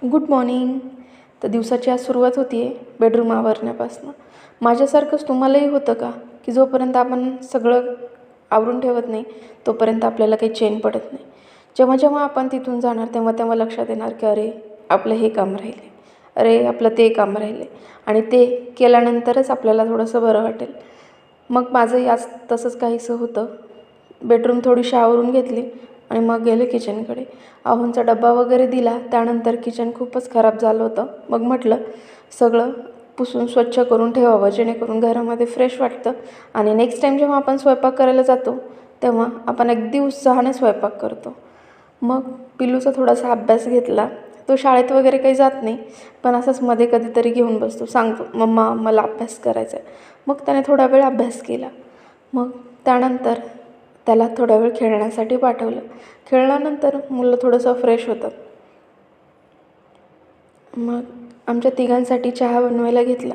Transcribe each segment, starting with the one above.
Good morning. तर दिवसाची आज सुरुवात होती आहे बेडरूम आवरण्यापासून. माझ्यासारखंच तुम्हालाही होतं का की जोपर्यंत आपण सगळं आवरून ठेवत नाही तोपर्यंत आपल्याला काही चैन पडत नाही. जेव्हा जेव्हा आपण तिथून जाणार तेव्हा तेव्हा लक्षात येणार की अरे आपलं हे काम राहिले, अरे आपलं ते काम राहिले, आणि ते केल्यानंतरच आपल्याला थोडंसं बरं वाटेल. मग माझंही आज तसंच काहीसं होतं. बेडरूम थोडीशी आवरून घेतली आणि मग गेले किचनकडे. आहोंचा डब्बा वगैरे दिला. त्यानंतर किचन खूपच खराब झालं होतं. मग म्हटलं सगळं पुसून स्वच्छ करून ठेवावं, जेणेकरून घरामध्ये फ्रेश वाटतं आणि नेक्स्ट टाईम जेव्हा आपण स्वयंपाक करायला जातो तेव्हा आपण अगदी उत्साहाने स्वयंपाक करतो. मग पिल्लूचा थोडासा अभ्यास घेतला. तो शाळेत वगैरे काही जात नाही, पण असंच मध्ये कधीतरी घेऊन बसतो. सांगतो, मम्मा मला अभ्यास करायचा आहे. मग त्याने थोडा वेळ अभ्यास केला. मग त्यानंतर त्याला थोडा वेळ खेळण्यासाठी पाठवलं. खेळल्यानंतर मुलं थोडंसं फ्रेश होतात. मग आमच्या तिघांसाठी चहा बनवायला घेतला.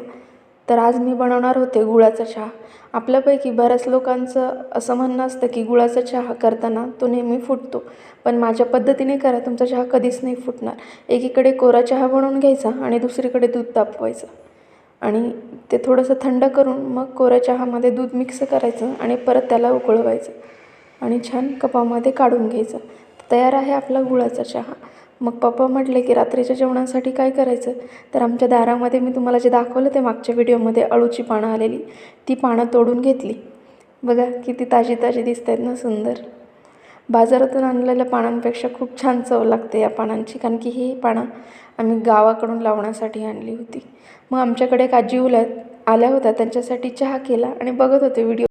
तर आज मी बनवणार होते गुळाचा चहा. आपल्यापैकी बऱ्याच लोकांचं असं म्हणणं असतं की गुळाचा चहा करताना तो नेहमी फुटतो, पण माझ्या पद्धतीने करा, तुमचा चहा कधीच नाही फुटणार. एकीकडे कोरा चहा बनवून घ्यायचा आणि दुसरीकडे दूध तापवायचं आणि ते थोडंसं थंड करून मग कोऱ्या चहामध्ये दूध मिक्स करायचं आणि परत त्याला उकळवायचं आणि छान कपामध्ये काढून घ्यायचं. तयार आहे आपला गुळाचा चहा. मग पप्पा म्हटले की रात्रीच्या जेवणासाठी काय करायचं. तर आमच्या दारामध्ये मी तुम्हाला जे दाखवलं ते मागच्या व्हिडिओमध्ये अळूची पानं आलेली, ती पानं तोडून घेतली. बघा किती ताजी ताजी दिसत आहेत ना, सुंदर. बाजारातून आणलेल्या पानांपेक्षा खूप छान चव लागते या पानांची, कारण की ही पानं आम्ही गावाकडून लावण्यासाठी आणली होती. मग आमच्याकडे एक आजी आल्या होत्या, त्यांच्यासाठी चहा केला आणि बघत होते व्हिडिओ.